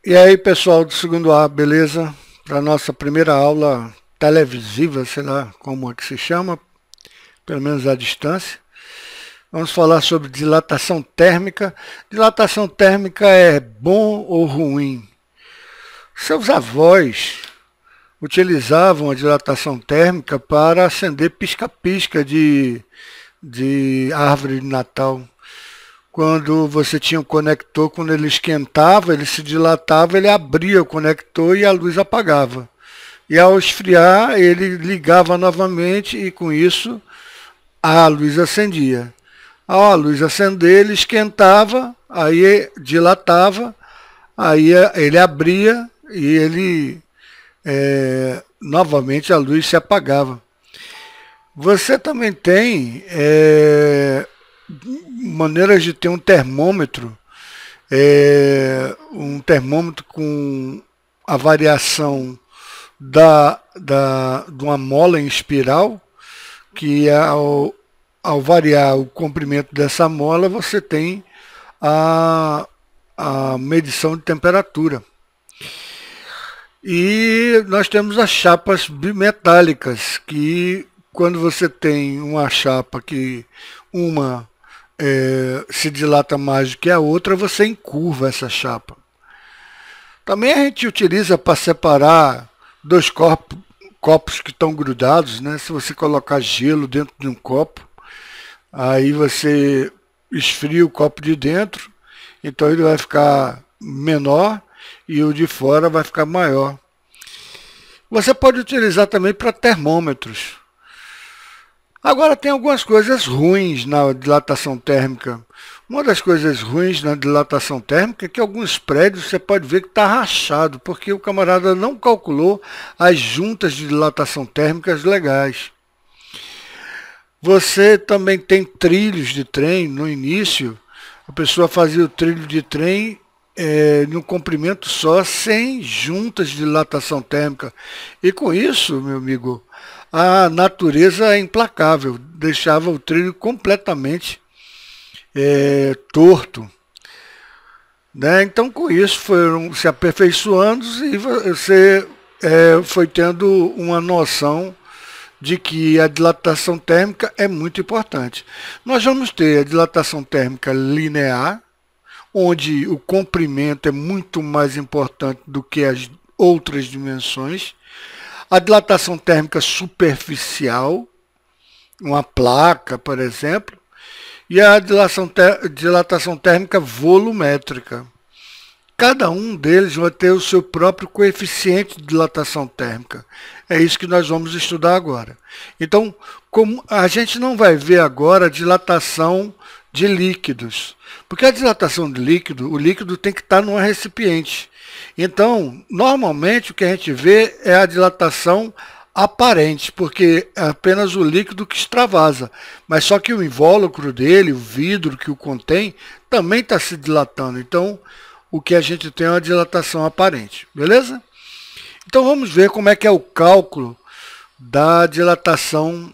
E aí, pessoal do segundo A, beleza? Para a nossa primeira aula televisiva, sei lá como é que se chama, pelo menos à distância. Vamos falar sobre dilatação térmica. Dilatação térmica é bom ou ruim? Seus avós utilizavam a dilatação térmica para acender pisca-pisca de árvore de Natal. Quando você tinha o conector, quando ele esquentava, ele se dilatava, ele abria o conector e a luz apagava. E ao esfriar, ele ligava novamente e com isso a luz acendia. Ao a luz acender, ele esquentava, aí dilatava, aí ele abria e ele novamente a luz se apagava. Você também tem maneiras de ter um termômetro com a variação de uma mola em espiral, que ao variar o comprimento dessa mola, você tem a medição de temperatura. E nós temos as chapas bimetálicas, que quando você tem uma chapa que uma se dilata mais do que a outra, você encurva essa chapa. Também a gente utiliza para separar dois copos que estão grudados, né? Se você colocar gelo dentro de um copo, aí você esfria o copo de dentro, então ele vai ficar menor e o de fora vai ficar maior. Você pode utilizar também para termômetros. Agora tem algumas coisas ruins na dilatação térmica. Uma das coisas ruins na dilatação térmica é que alguns prédios você pode ver que está rachado, porque o camarada não calculou as juntas de dilatação térmicas legais. Você também tem trilhos de trem no início. A pessoa fazia o trilho de trem no comprimento só, sem juntas de dilatação térmica. E com isso, meu amigo, a natureza é implacável, deixava o trilho completamente torto. Né? Então, com isso, foram se aperfeiçoando e você foi tendo uma noção de que a dilatação térmica é muito importante. Nós vamos ter a dilatação térmica linear, onde o comprimento é muito mais importante do que as outras dimensões. A dilatação térmica superficial, uma placa, por exemplo, e a dilatação térmica volumétrica. Cada um deles vai ter o seu próprio coeficiente de dilatação térmica. É isso que nós vamos estudar agora. Então, como a gente não vai ver agora a dilatação de líquidos, porque a dilatação de líquido, o líquido tem que estar num recipiente. Então, normalmente o que a gente vê é a dilatação aparente, porque é apenas o líquido que extravasa. Mas só que o invólucro dele, o vidro que o contém, também está se dilatando. Então, o que a gente tem é uma dilatação aparente. Beleza? Então, vamos ver como é que é o cálculo da dilatação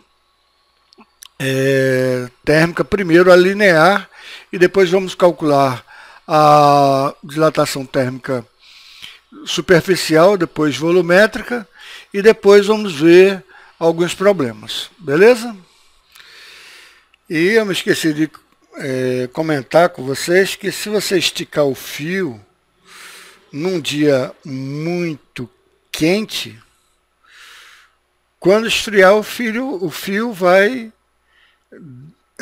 térmica. Primeiro a linear e depois vamos calcular a dilatação térmica superficial, depois volumétrica e depois vamos ver alguns problemas, beleza? E eu me esqueci de comentar com vocês que se você esticar o fio num dia muito quente, quando esfriar o fio vai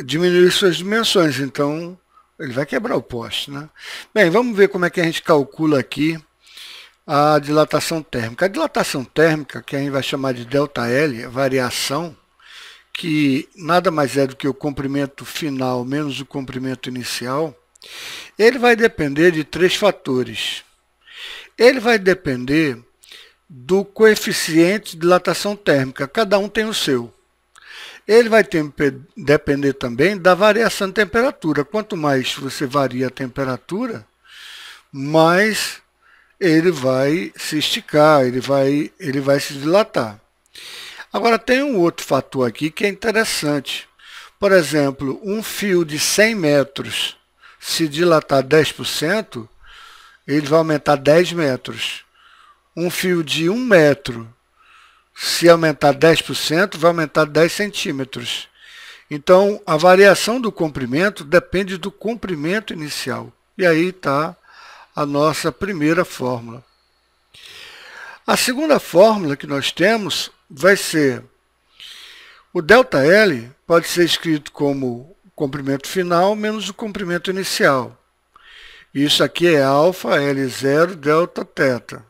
diminuir suas dimensões, então ele vai quebrar o poste, né? Bem, vamos ver como é que a gente calcula aqui a dilatação térmica. A dilatação térmica, que a gente vai chamar de ΔL, é variação, que nada mais é do que o comprimento final menos o comprimento inicial, ele vai depender de três fatores. Ele vai depender do coeficiente de dilatação térmica, cada um tem o seu. Ele vai depender também da variação de temperatura. Quanto mais você varia a temperatura, mais ele vai se esticar, ele vai se dilatar. Agora tem um outro fator aqui que é interessante. Por exemplo, um fio de 100 metros se dilatar 10%, ele vai aumentar 10 metros. Um fio de 1 metro, se aumentar 10%, vai aumentar 10 centímetros. Então, a variação do comprimento depende do comprimento inicial. E aí está a nossa primeira fórmula. A segunda fórmula que nós temos vai ser o ΔL pode ser escrito como comprimento final menos o comprimento inicial. Isso aqui é alfa L0 delta θ.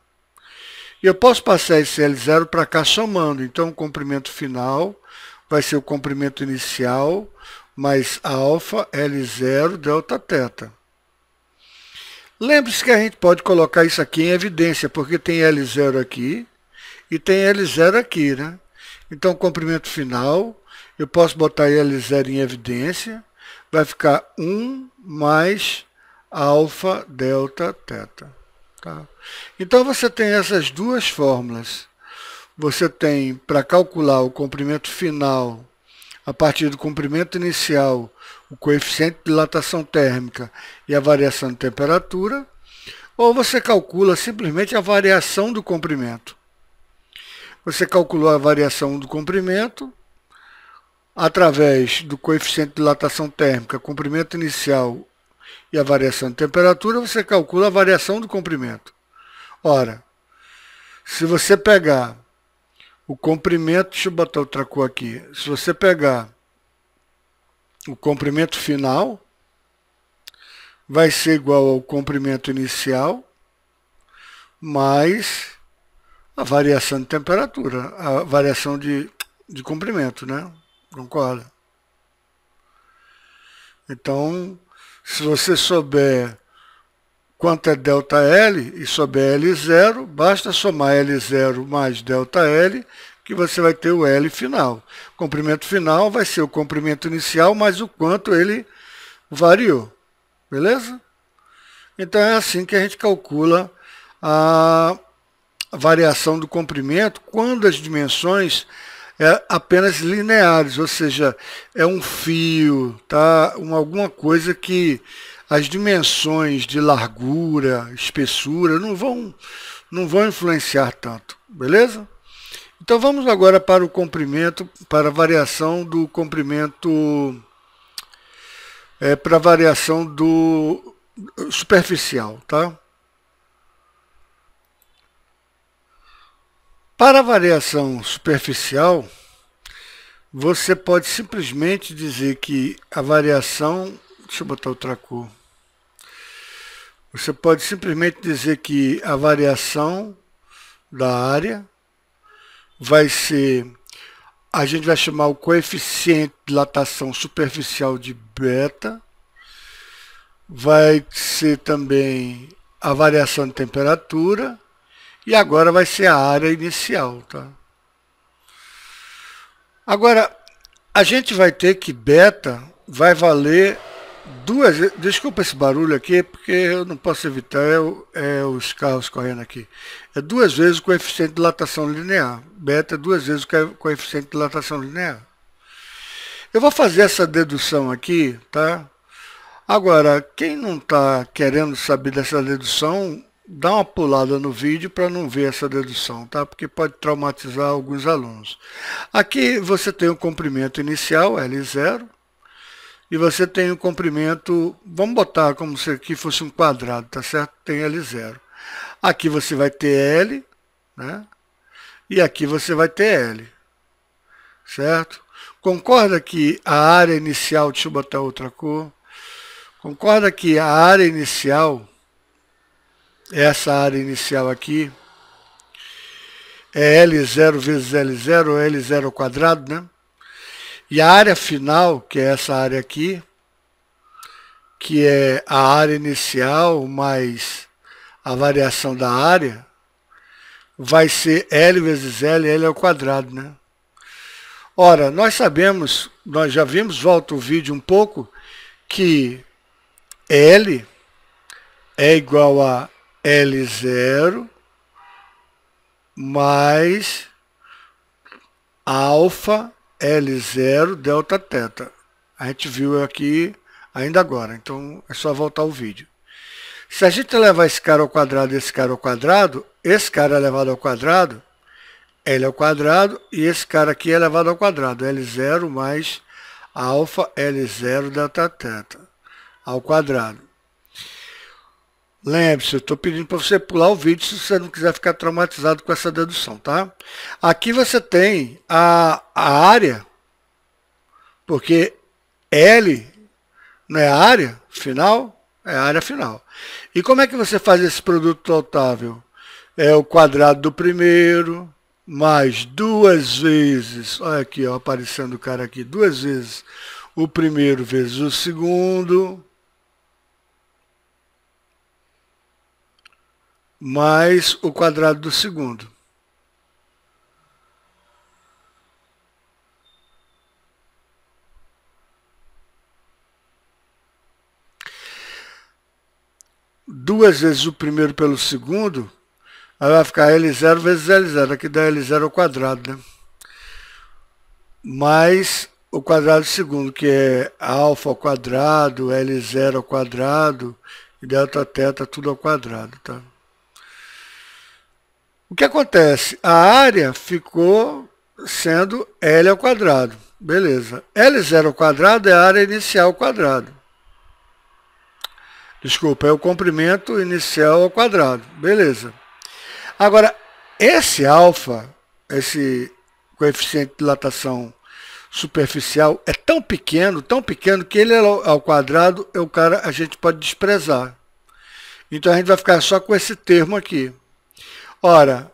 E eu posso passar esse L0 para cá somando. Então, o comprimento final vai ser o comprimento inicial mais alfa L0 delta θ. Lembre-se que a gente pode colocar isso aqui em evidência, porque tem L0 aqui e tem L0 aqui, né? Então, comprimento final, eu posso botar L0 em evidência, vai ficar 1 mais alfa delta θ. Tá? Então, você tem essas duas fórmulas. Você tem, para calcular o comprimento final, a partir do comprimento inicial, o coeficiente de dilatação térmica e a variação de temperatura, ou você calcula simplesmente a variação do comprimento. Você calculou a variação do comprimento através do coeficiente de dilatação térmica, comprimento inicial e a variação de temperatura, você calcula a variação do comprimento. Ora, se você pegar o comprimento, deixa eu botar outra cor aqui, se você pegar o comprimento final, vai ser igual ao comprimento inicial mais a variação de temperatura, a variação de comprimento, né? Concorda? Então, se você souber quanto é ΔL e souber L0, basta somar L0 mais ΔL, que você vai ter o L final. O comprimento final vai ser o comprimento inicial mais o quanto ele variou. Beleza? Então é assim que a gente calcula a variação do comprimento quando as dimensões é apenas lineares, ou seja, é um fio, tá? Alguma coisa que as dimensões de largura, espessura não vão influenciar tanto, beleza? Então vamos agora para o comprimento, para a variação do comprimento, para a variação do superficial, tá? Para a variação superficial, você pode simplesmente dizer que a variação, deixa eu botar outra cor, você pode simplesmente dizer que a variação da área vai ser, a gente vai chamar o coeficiente de dilatação superficial de beta, vai ser também a variação de temperatura, e agora vai ser a área inicial, tá? Agora, a gente vai ter que beta vai valer duas vezes. Desculpa esse barulho aqui, porque eu não posso evitar, os carros correndo aqui. É 2 vezes o coeficiente de dilatação linear. Beta é 2 vezes o coeficiente de dilatação linear. Eu vou fazer essa dedução aqui, tá? Agora, quem não está querendo saber dessa dedução, dá uma pulada no vídeo para não ver essa dedução, tá? Porque pode traumatizar alguns alunos. Aqui você tem o comprimento inicial, L0, e você tem o comprimento, vamos botar como se aqui fosse um quadrado, tá certo? Tem L0. Aqui você vai ter L, né? E aqui você vai ter L, certo? Concorda que a área inicial, deixa eu botar outra cor, concorda que a área inicial, essa área inicial aqui, é L0 vezes L0, ou L0 ao quadrado, né? E a área final, que é essa área aqui, que é a área inicial mais a variação da área, vai ser L vezes L, L ao quadrado, né? Ora, nós sabemos, nós já vimos, volta o vídeo um pouco, que L é igual a L0 mais alfa L0 delta θ. A gente viu aqui ainda agora, então é só voltar o vídeo. Se a gente levar esse cara ao quadrado e esse cara ao quadrado, esse cara é levado ao quadrado, L ao quadrado, e esse cara aqui é levado ao quadrado, L0 mais alfa L0 delta teta ao quadrado. Lembre-se, eu estou pedindo para você pular o vídeo se você não quiser ficar traumatizado com essa dedução, tá? Aqui você tem a área, porque L não é a área final, é a área final. E como é que você faz esse produto totável? É o quadrado do primeiro, mais duas vezes, olha aqui, ó, aparecendo o cara aqui, duas vezes o primeiro vezes o segundo, mais o quadrado do segundo. Duas vezes o primeiro pelo segundo, aí vai ficar L0 vezes L0, aqui dá L0 ao quadrado, né? Mais o quadrado do segundo, que é alfa ao quadrado, L0 ao quadrado, e delta teta tudo ao quadrado, tá? O que acontece? A área ficou sendo L ao quadrado. Beleza. L0 ao quadrado é a área inicial ao quadrado. Desculpa, é o comprimento inicial ao quadrado. Beleza. Agora, esse alfa, esse coeficiente de dilatação superficial, é tão pequeno que ele ao quadrado é o cara a gente pode desprezar. Então a gente vai ficar só com esse termo aqui. Ora,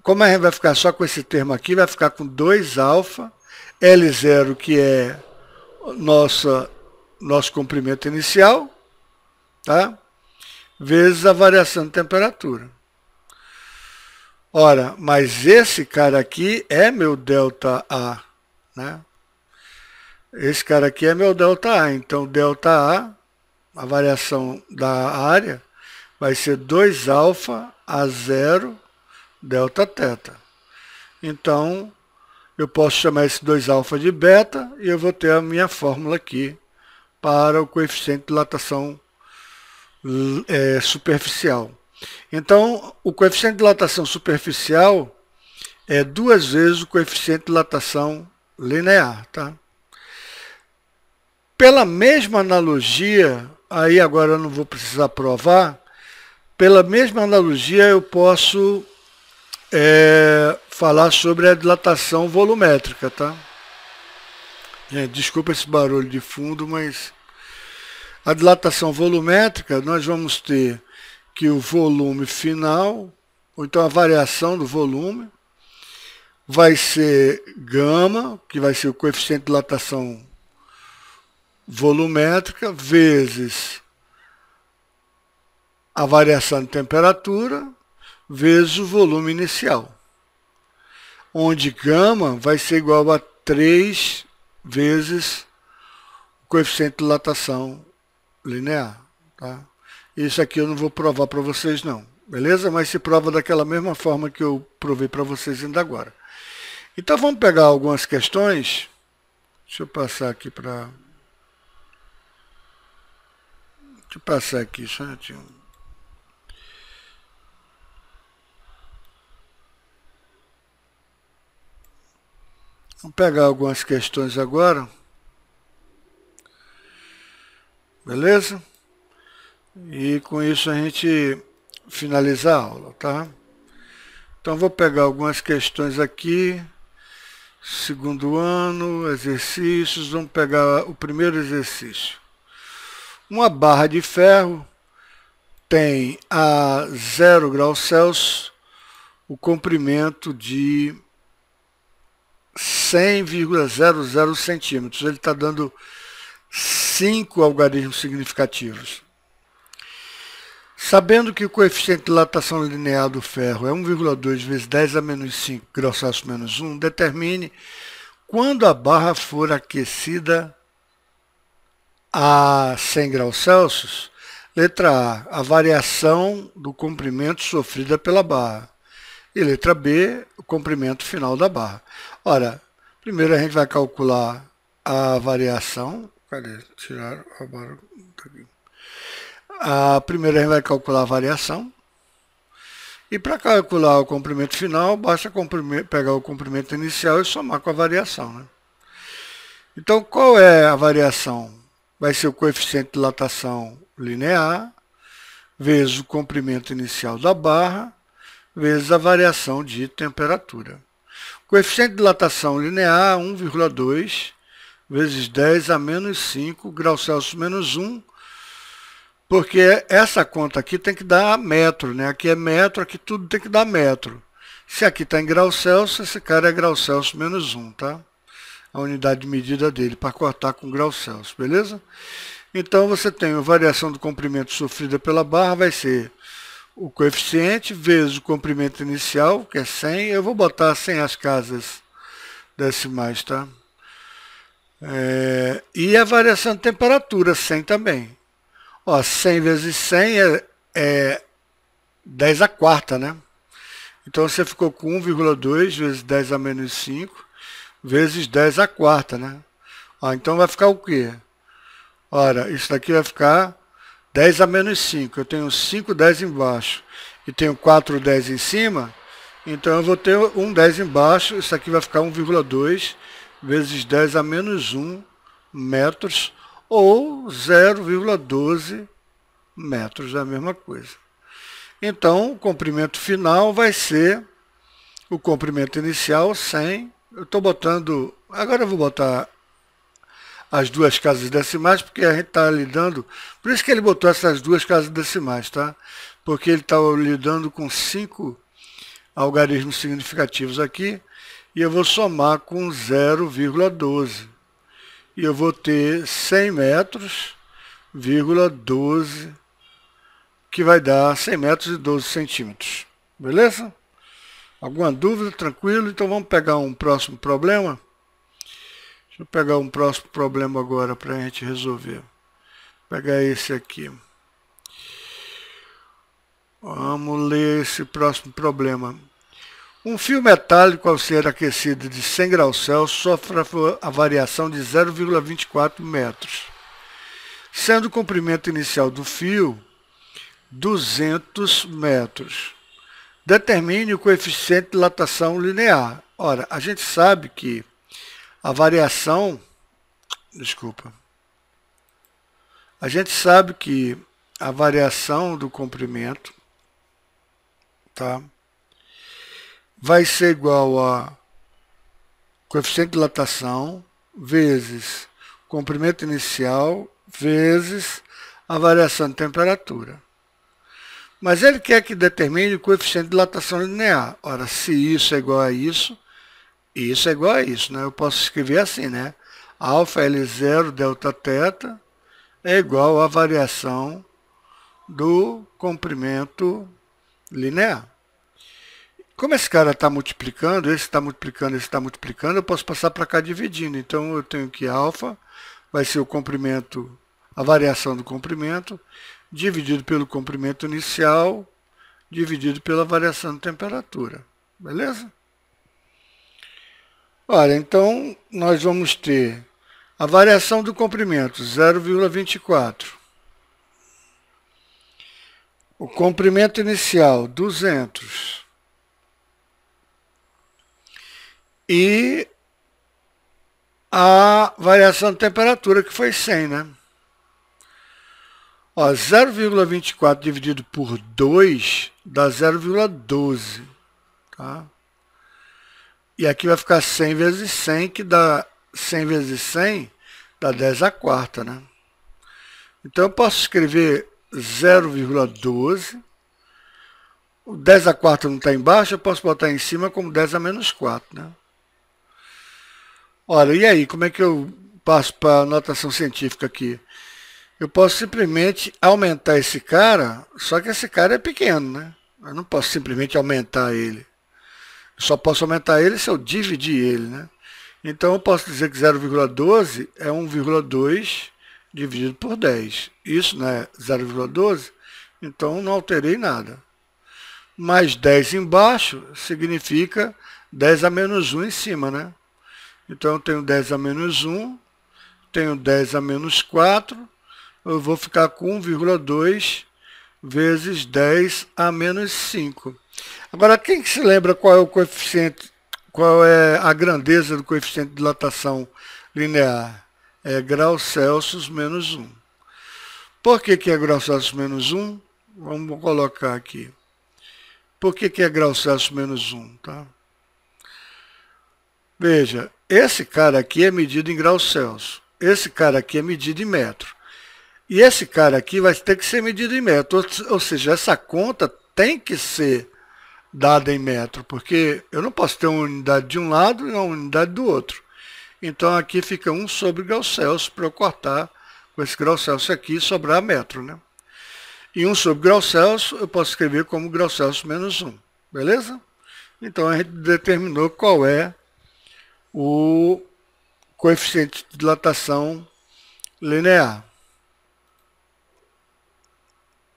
como a gente vai ficar só com esse termo aqui, vai ficar com 2 alfa, L0, que é nosso comprimento inicial, tá? Vezes a variação de temperatura. Ora, mas esse cara aqui é meu delta A, né? Esse cara aqui é meu delta A, então delta A variação da área, vai ser 2 alfa A0 delta teta. Então, eu posso chamar esse 2 alfa de beta e eu vou ter a minha fórmula aqui para o coeficiente de dilatação superficial. Então, o coeficiente de dilatação superficial é 2 vezes o coeficiente de dilatação linear, tá? Pela mesma analogia, aí agora eu não vou precisar provar, pela mesma analogia eu posso falar sobre a dilatação volumétrica, tá? Gente, desculpa esse barulho de fundo, mas a dilatação volumétrica, nós vamos ter que o volume final, ou então a variação do volume, vai ser gama, que vai ser o coeficiente de dilatação volumétrica, vezes a variação de temperatura, vezes o volume inicial. Onde gama vai ser igual a 3 vezes o coeficiente de dilatação linear, tá? Isso aqui eu não vou provar para vocês não, beleza? Mas se prova daquela mesma forma que eu provei para vocês ainda agora. Então vamos pegar algumas questões. Deixa eu passar aqui para... Deixa eu passar aqui, só um minutinho. Vamos pegar algumas questões agora. Beleza? E com isso a gente finaliza a aula, tá? Então vou pegar algumas questões aqui. Segundo ano, exercícios. Vamos pegar o primeiro exercício. Uma barra de ferro tem a 0 graus Celsius o comprimento de 100,00 centímetros. Ele está dando 5 algarismos significativos. Sabendo que o coeficiente de dilatação linear do ferro é 1,2 vezes 10 a menos 5 graus Celsius menos 1, determine quando a barra for aquecida a 100 graus Celsius. Letra A, a variação do comprimento sofrida pela barra. E letra B, o comprimento final da barra. Ora, primeiro a gente vai calcular a variação. Cadê? Tirar a barra daqui. A primeira a gente vai calcular a variação. E para calcular o comprimento final, basta pegar o comprimento inicial e somar com a variação, né? Então, qual é a variação? Vai ser o coeficiente de dilatação linear, vezes o comprimento inicial da barra, vezes a variação de temperatura. O coeficiente de dilatação linear, 1,2, vezes 10 a menos 5, graus Celsius menos 1, porque essa conta aqui tem que dar metro, né? Aqui é metro, aqui tudo tem que dar metro. Se aqui está em graus Celsius, esse cara é graus Celsius menos 1, tá? A unidade de medida dele, para cortar com graus Celsius, beleza? Então, você tem a variação do comprimento sofrida pela barra, vai ser o coeficiente vezes o comprimento inicial, que é 100. Eu vou botar 100 as casas decimais, tá? E a variação de temperatura, 100 também. Ó, 100 vezes 100 é 10 a quarta, né? Então, você ficou com 1,2 vezes 10 a menos 5, vezes 10 a quarta, né? Ó, então, vai ficar o quê? Ora, isso daqui vai ficar 10 a menos 5. Eu tenho 5 10 embaixo e tenho 4 10 em cima. Então, eu vou ter um 10 embaixo. Isso aqui vai ficar 1,2 vezes 10 a menos 1 metros, ou 0,12 metros, é a mesma coisa. Então, o comprimento final vai ser o comprimento inicial, 100. Eu estou botando, agora eu vou botar as duas casas decimais, porque a gente está lidando, por isso que ele botou essas duas casas decimais, tá? Porque ele está lidando com 5 algarismos significativos aqui, e eu vou somar com 0,12. E eu vou ter 100 metros, 12, que vai dar 100 metros e 12 centímetros. Beleza? Alguma dúvida? Tranquilo? Então vamos pegar um próximo problema. Deixa eu pegar um próximo problema agora para a gente resolver. Vou pegar esse aqui. Vamos ler esse próximo problema. Um fio metálico, ao ser aquecido de 100 graus Celsius, sofre a variação de 0,24 metros, sendo o comprimento inicial do fio 200 metros. Determine o coeficiente de dilatação linear. Ora, a gente sabe que a variação, a gente sabe que a variação do comprimento, tá? Vai ser igual a coeficiente de dilatação vezes comprimento inicial vezes a variação de temperatura. Mas ele quer que determine o coeficiente de dilatação linear. Ora, se isso é igual a isso, isso é igual a isso, né? Eu posso escrever assim, né? Alfa L0 delta θ é igual à variação do comprimento linear. Como esse cara está multiplicando, esse está multiplicando, esse está multiplicando, eu posso passar para cá dividindo. Então, eu tenho que alfa vai ser o comprimento, a variação do comprimento, dividido pelo comprimento inicial, dividido pela variação de temperatura. Beleza? Olha, então, nós vamos ter a variação do comprimento, 0,24. O comprimento inicial, 200. E a variação de temperatura, que foi 100, né? 0,24 dividido por 2 dá 0,12, tá? E aqui vai ficar 100 vezes 100, que dá 100 vezes 100, dá 10 a quarta, né? Então, eu posso escrever 0,12. O 10 a quarta não está embaixo, eu posso botar em cima como 10 a menos 4, né? Olha, e aí, como é que eu passo para a notação científica aqui? Eu posso simplesmente aumentar esse cara, só que esse cara é pequeno, né? Eu não posso simplesmente aumentar ele. Eu só posso aumentar ele se eu dividir ele, né? Então, eu posso dizer que 0,12 é 1,2 dividido por 10. Isso não é 0,12, então não alterei nada. Mais 10 embaixo significa 10 a menos 1 em cima, né? Então, eu tenho 10 a menos 1, tenho 10 a menos 4, eu vou ficar com 1,2 vezes 10 a menos 5. Agora, quem que se lembra qual é o coeficiente, qual é a grandeza do coeficiente de dilatação linear? É graus Celsius menos 1. Por que é graus Celsius menos 1? Vamos colocar aqui. Por que é graus Celsius menos 1? Tá? Veja, esse cara aqui é medido em graus Celsius. Esse cara aqui é medido em metro. E esse cara aqui vai ter que ser medido em metro. Ou seja, essa conta tem que ser dada em metro, porque eu não posso ter uma unidade de um lado e uma unidade do outro. Então aqui fica 1 sobre graus Celsius para eu cortar com esse grau Celsius aqui e sobrar metro, né? E 1 sobre grau Celsius eu posso escrever como grau Celsius menos 1, beleza? Então a gente determinou qual é o coeficiente de dilatação linear.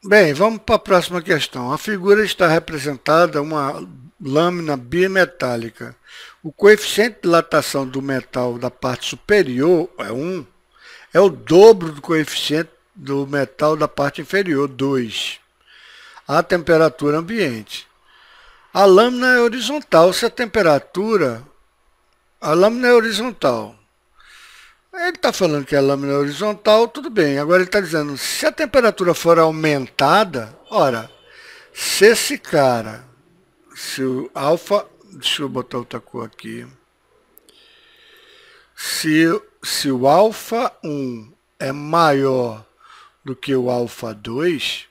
Bem, vamos para a próxima questão. A figura está representada uma lâmina bimetálica. O coeficiente de dilatação do metal da parte superior é 1, é o dobro do coeficiente do metal da parte inferior, 2. A temperatura ambiente. A lâmina é horizontal, se a temperatura... A lâmina é horizontal. Ele está falando que a lâmina é horizontal, tudo bem. Agora ele está dizendo, se a temperatura for aumentada, ora, se esse cara, se o alfa, deixa eu botar outra cor aqui, se o alfa 1 é maior do que o alfa 2,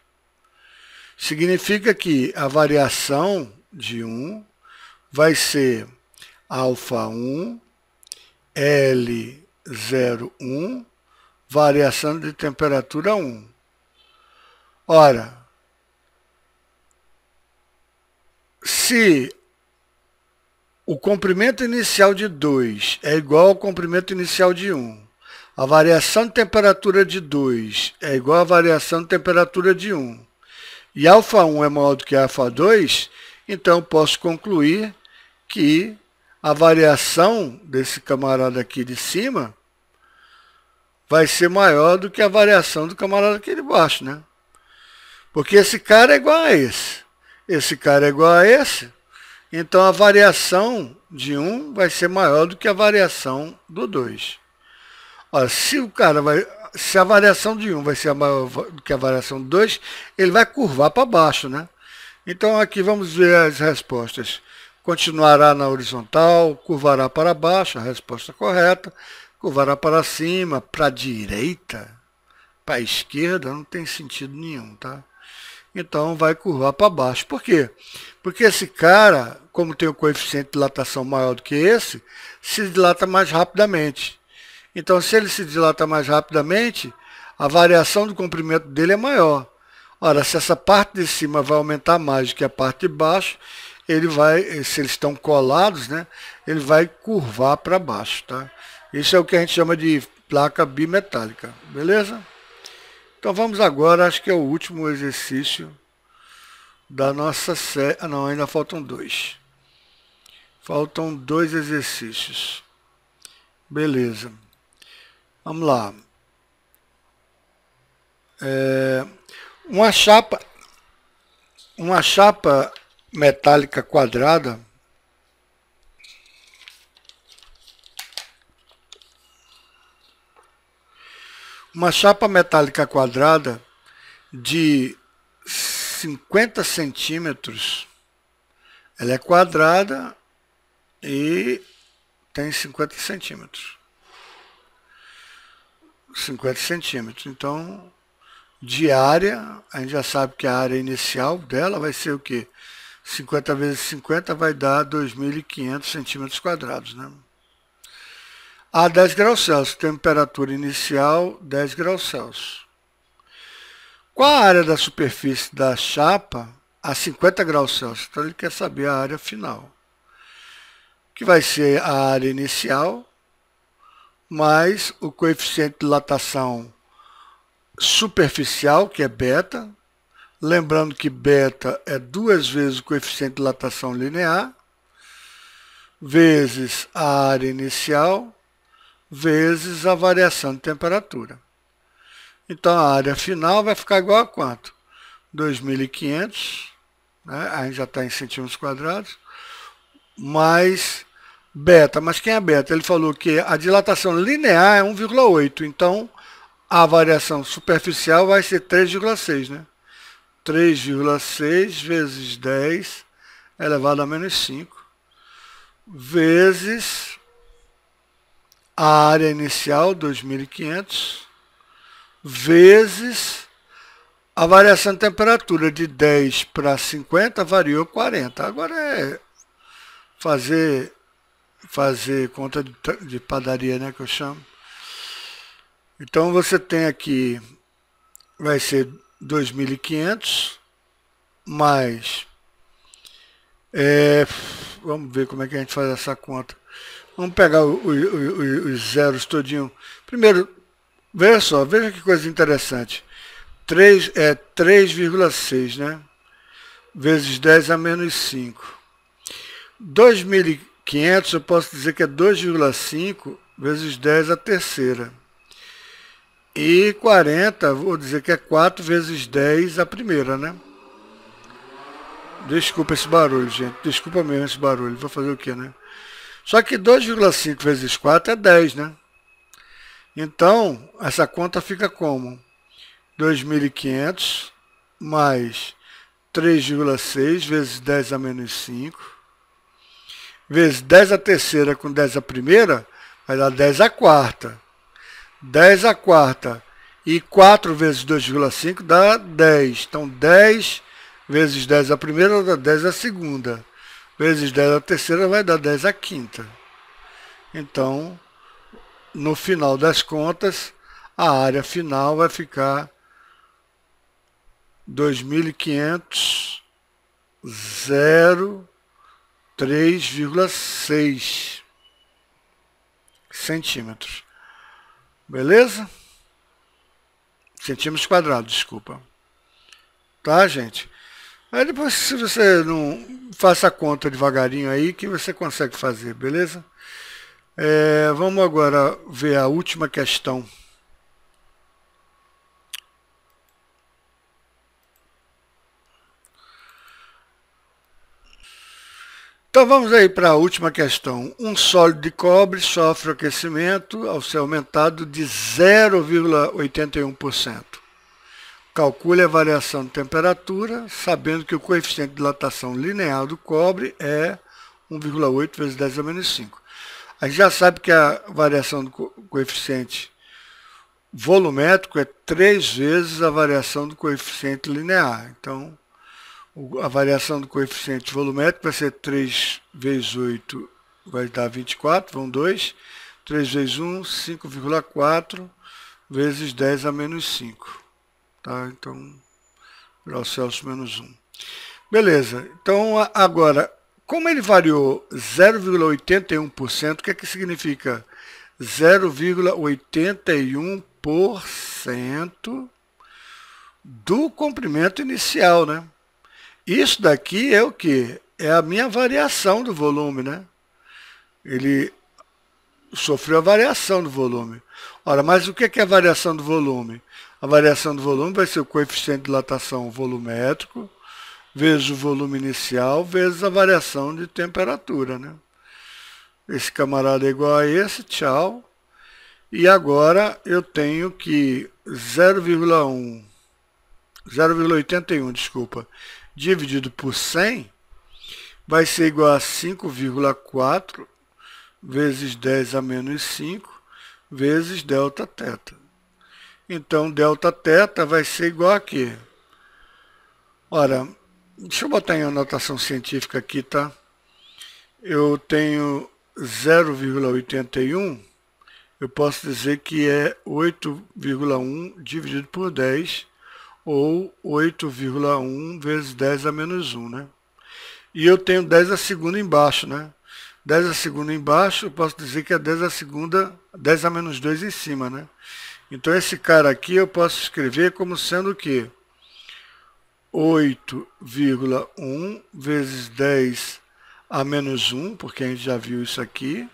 significa que a variação de 1 vai ser alfa 1, L01, variação de temperatura 1. Ora, se o comprimento inicial de 2 é igual ao comprimento inicial de 1, a variação de temperatura de 2 é igual à variação de temperatura de 1, e alfa 1 é maior do que alfa 2, então posso concluir que a variação desse camarada aqui de cima vai ser maior do que a variação do camarada aqui de baixo, né? Porque esse cara é igual a esse cara é igual a esse, então a variação de 1 vai ser maior do que a variação do 2. Ora, se a variação de 1 vai ser maior do que a variação do 2, ele vai curvar para baixo, né? Então aqui vamos ver as respostas. Continuará na horizontal, curvará para baixo, a resposta correta. Curvará para cima, para a direita, para a esquerda, não tem sentido nenhum, tá? Então vai curvar para baixo. Por quê? Porque esse cara, como tem o coeficiente de dilatação maior do que esse, se dilata mais rapidamente. Então se ele se dilata mais rapidamente, a variação do comprimento dele é maior. Ora, se essa parte de cima vai aumentar mais do que a parte de baixo, ele vai, se eles estão colados, né, ele vai curvar para baixo, tá? Isso é o que a gente chama de placa bimetálica, beleza? Então vamos agora, acho que é o último exercício da nossa série. Ah, não, ainda faltam 2. Faltam 2 exercícios. Beleza. Vamos lá. Uma chapa metálica quadrada de 50 centímetros, ela é quadrada e tem 50 centímetros. 50 centímetros. Então, de área, a gente já sabe que a área inicial dela vai ser o quê? 50 vezes 50 vai dar 2.500 centímetros quadrados, né? A 10 graus Celsius, temperatura inicial 10 graus Celsius. Qual a área da superfície da chapa a 50 graus Celsius? Então ele quer saber a área final, que vai ser a área inicial mais o coeficiente de dilatação superficial, que é beta. Lembrando que beta é 2 vezes o coeficiente de dilatação linear, vezes a área inicial, vezes a variação de temperatura. Então a área final vai ficar igual a quanto? 2.500, né? A gente já está em centímetros quadrados, mais beta. Mas quem é beta? Ele falou que a dilatação linear é 1,8, então a variação superficial vai ser 3,6, né? 3,6 vezes 10 elevado a menos 5, vezes a área inicial, 2.500, vezes a variação de temperatura de 10 para 50 variou 40. Agora é fazer conta de padaria, né, que eu chamo. Então você tem aqui, vai ser 2.500 mais, vamos ver como é que a gente faz essa conta. Vamos pegar os zeros todinho. Primeiro, veja que coisa interessante. 3 é 3,6, né? Vezes 10 a menos 5. 2.500 eu posso dizer que é 2,5 vezes 10 a terceira. E 40, vou dizer que é 4 vezes 10 a primeira, né? Desculpa esse barulho, gente. Desculpa mesmo esse barulho. Vou fazer o quê, né? Só que 2,5 vezes 4 é 10, né? Então, essa conta fica como? 2.500 mais 3,6 vezes 10 a menos 5, vezes 10 a terceira com 10 a primeira, vai dar 10 a quarta. 10 a quarta e 4 vezes 2,5 dá 10. Então, 10 vezes 10 a primeira dá 10 a segunda. Vezes 10 a terceira vai dar 10 a quinta. Então, no final das contas, a área final vai ficar 2.500, 3,6 centímetros. Beleza? Centímetros quadrados, desculpa. Tá, gente? Aí depois, se você não faça a conta devagarinho aí, que você consegue fazer, beleza? Vamos agora ver a última questão. Então vamos aí para a última questão. Um sólido de cobre sofre aquecimento ao ser aumentado de 0,81%. Calcule a variação de temperatura, sabendo que o coeficiente de dilatação linear do cobre é 1,8 vezes 10 a menos 5. A gente já sabe que a variação do coeficiente volumétrico é 3 vezes a variação do coeficiente linear. Então, a variação do coeficiente volumétrico vai ser 3 vezes 8, vai dar 24, vão 2. 3 vezes 1, 5,4 vezes 10 a menos 5. Tá? Então, grau Celsius menos 1. Beleza. Então, agora, como ele variou 0,81%, o que é que significa 0,81% do comprimento inicial, né? Isso daqui é o que? É a minha variação do volume, né? Ele sofreu a variação do volume. Ora, mas o que é a variação do volume? A variação do volume vai ser o coeficiente de dilatação volumétrico vezes o volume inicial vezes a variação de temperatura, né? Esse camarada é igual a esse, tchau. E agora eu tenho que 0,81, desculpa, dividido por 100 vai ser igual a 5,4 vezes 10 a menos 5 vezes delta θ. Então, delta θ vai ser igual a quê? Ora, deixa eu botar em anotação científica aqui, tá? Eu tenho 0,81, eu posso dizer que é 8,1 dividido por 10, ou 8,1 vezes 10 a menos 1, né? E eu tenho 10 a segunda embaixo, né? 10 a segunda embaixo, eu posso dizer que é 10 a segunda, 10 a menos 2 em cima, né? Então esse cara aqui eu posso escrever como sendo o quê? 8,1 vezes 10 a menos 1, porque a gente já viu isso aqui.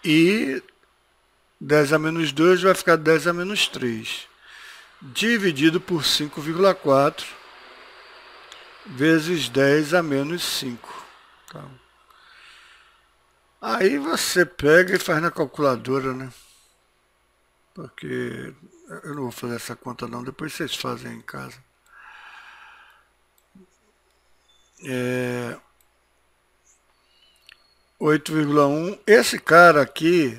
E 10 a menos 2 vai ficar 10 a menos 3. dividido por 5,4 vezes 10 a menos 5. Tá? Aí você pega e faz na calculadora, né? Porque eu não vou fazer essa conta não, depois vocês fazem em casa. 8,1. Esse cara aqui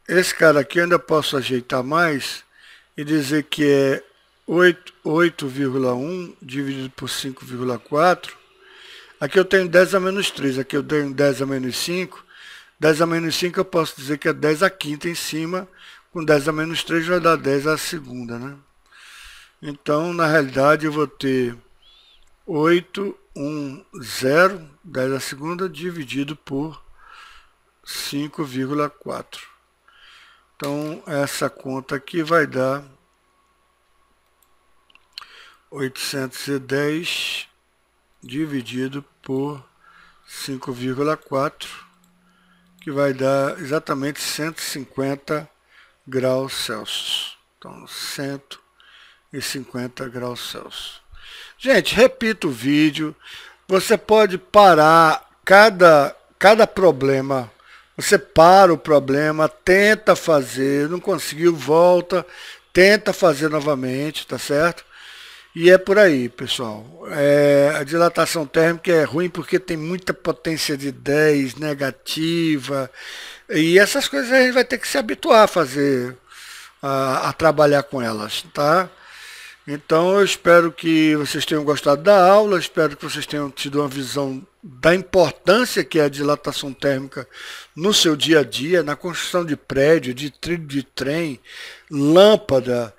eu ainda posso ajeitar mais e dizer que é 8,1 dividido por 5,4. Aqui eu tenho 10 a menos 3, aqui eu tenho 10 a menos 5. 10 a menos 5 eu posso dizer que é 10 a quinta em cima, com 10 a menos 3 vai dar 10 a segunda, né? Então, na realidade, eu vou ter 810, 10 a segunda, dividido por 5,4. Então, essa conta aqui vai dar 810 dividido por 5,4, que vai dar exatamente 150 graus Celsius. Então, 150 graus Celsius. Gente, repita o vídeo. Você pode parar cada problema. Você para o problema, tenta fazer, não conseguiu, volta, tenta fazer novamente, tá certo? E é por aí, pessoal. A dilatação térmica é ruim porque tem muita potência de 10, negativa, e essas coisas a gente vai ter que se habituar a fazer, a trabalhar com elas, tá? Então eu espero que vocês tenham gostado da aula, espero que vocês tenham tido uma visão da importância que é a dilatação térmica no seu dia a dia, na construção de prédio, de trilho de trem, lâmpada,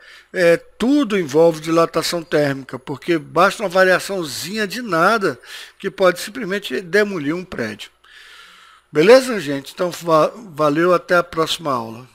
tudo envolve dilatação térmica, porque basta uma variaçãozinha de nada que pode simplesmente demolir um prédio. Beleza, gente? Então valeu, até a próxima aula.